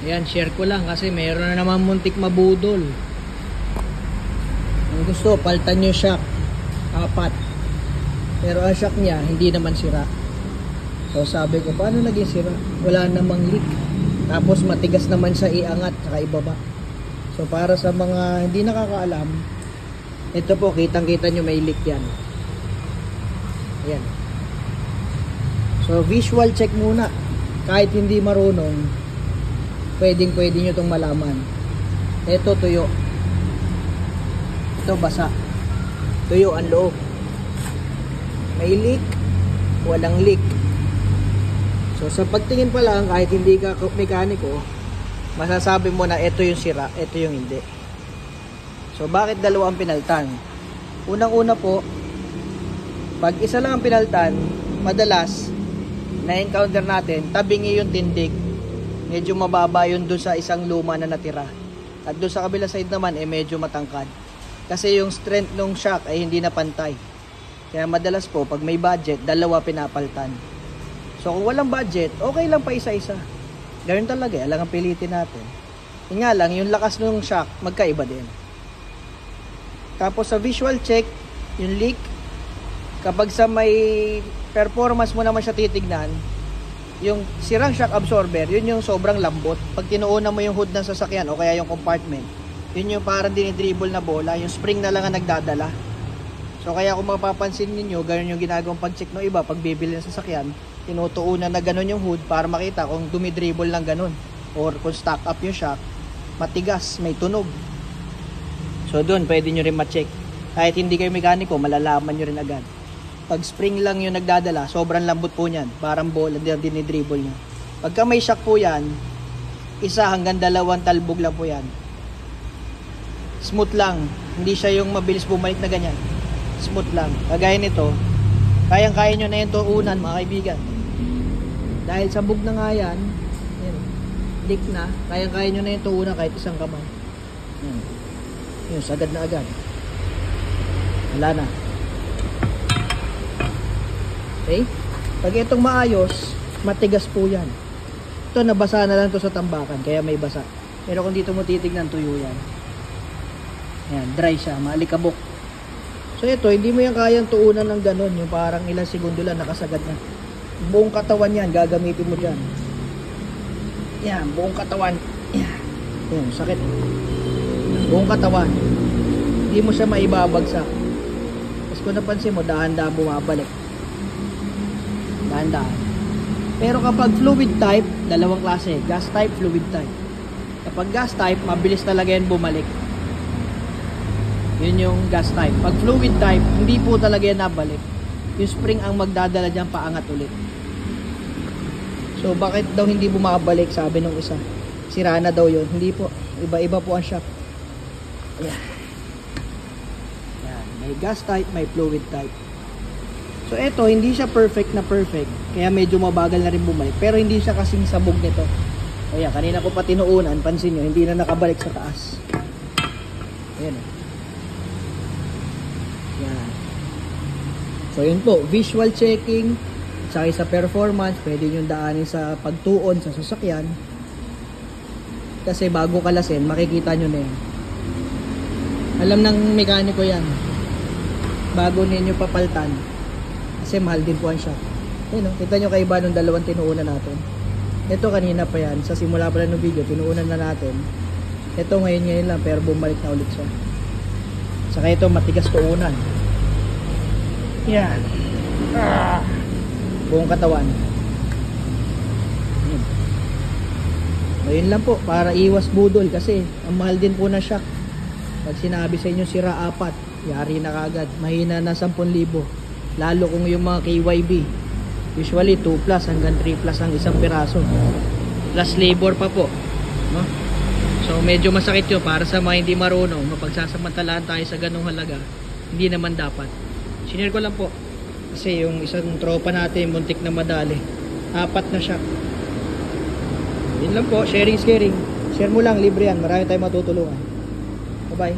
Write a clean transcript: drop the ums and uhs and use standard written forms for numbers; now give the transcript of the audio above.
Ayan, share ko lang kasi mayroon na naman muntik mabudol. Ang gusto, paltan nyo shock. 4. Pero ang shock niya, hindi naman sira. So sabi ko, paano naging sira? Wala namang leak. Tapos matigas naman siya iangat, saka ibaba. So para sa mga hindi nakakaalam, ito po, kitang-kita nyo may leak yan. Ayan. So visual check muna. Kahit hindi marunong, pwede nyo itong malaman. Ito tuyo. Ito basa. Tuyo ang loob. May leak, walang leak. So sa pagtingin pa lang, kahit hindi ka mekaniko, masasabi mo na ito yung sira, ito yung hindi. So bakit dalawa ang pinaltan? Unang-una po, pag isa lang ang pinaltan, madalas na-encounter natin, tabingi yung tindig. Medyo mababa yun doon sa isang luma na natira. At doon sa kabila side naman, medyo matangkad. Kasi yung strength ng shock ay hindi na pantay. Kaya madalas po, pag may budget, dalawa pinapaltan. So kung walang budget, okay lang pa isa-isa. Ganun talaga, alang ang pilitin natin. Yun nga lang, yung lakas ng shock, magkaiba din. Tapos sa visual check, yung leak, kapag sa may performance mo naman siya titignan, yung sirang shock absorber, yun yung sobrang lambot. Pag tinuunan mo yung hood ng sasakyan o kaya yung compartment, yun yung parang dinidribble na bola, yung spring na lang ang nagdadala. So kaya kung mapapansin niyo, ganun yung ginagawang pag-check ng iba, pag bibili ng sasakyan, tinutuunan na ganun yung hood para makita kung dumidribble lang ganun. Or kung stock up yung shock, matigas, may tunog. So doon, pwede nyo rin ma-check. Kahit hindi kayo mekaniko, malalaman nyo rin agad. Pag spring lang yung nagdadala, sobrang lambot po niyan. Parang bola din dinidribble nyo. Pagka may shock po yan, 1 hanggang 2 talbog lang po yan. Smooth lang. Hindi siya yung mabilis bumalik na ganyan. Smooth lang. Kagaya nito, kayang-kaya nyo na yung tuunan, mga kaibigan. Dahil sabog na nga yan, leak na, kayang-kaya nyo na yung tuunan kahit isang kamay. Yun, sagad na agad. Wala na. Okay? Pag itong maayos, matigas po yan. Ito, nabasa na lang to sa tambakan, kaya may basa. Pero kung dito mo titignan, tuyo yan. Ayan, dry siya, maalikabok. So ito, hindi mo yan kayang tuunan ng ganun, yung parang ilang segundo lang, nakasagad na. Buong katawan yan, gagamitin mo dyan. Yan, buong katawan. Yan, sakit. Buong katawan. Hindi mo siya maibabagsak. Tapos kung napansin mo, dahan-dahan bumabalik. Dahan-dahan. Pero kapag fluid type, dalawang klase. Gas type, fluid type. Kapag gas type, mabilis talaga yan bumalik. Yun yung gas type. Pag fluid type, hindi po talaga yan nabalik. Yung spring ang magdadala dyan paangat ulit. So bakit daw hindi bumabalik, sabi nung isa? Sira na daw yun. Hindi po. Iba-iba po ang shock. Ayan. Ayan. May gas type, may fluid type. So eto, hindi siya perfect na perfect. Kaya medyo mabagal na rin bumalik. Pero hindi siya kasing sabog nito. Ayan, kanina ko pa tinuunan. Pansin nyo, hindi na nakabalik sa taas. Ayan. Ayan. So yun po, visual checking. Saka sa performance, pwede nyo daanin sa pagtuon sa sasakyan. Kasi bago kalasin, makikita nyo na yan. Alam ng mekaniko yan. Bago ninyo papaltan. Kasi mahal din po ang shock. Ayun, kita nyo kaiba nung dalawang tinuunan natin. Ito kanina pa yan. Sa simula pala ng video, tinuunan na natin. Ito ngayon lang, pero bumalik na ulit siya. Saka ito, matigas tuunan. Yan. Buong katawan. Ayun lang po, para iwas budol. Kasi ang mahal din po na shock. Pag sinabi sa inyo sira 4, yari na kagad. Mahina na 10,000. Lalo kung yung mga KYB, usually 2 plus hanggang 3 plus ang isang piraso, plus labor pa po, no? So medyo masakit yun para sa mga hindi marunong. Mapagsasamantalaan tayo sa ganung halaga, hindi naman dapat. Sinare ko lang po kasi yung isang tropa natin muntik na madali, 4 na siya. Yun lang po, sharing is caring. Share mo lang, libre yan, marami tayong matutulungan. Bye bye.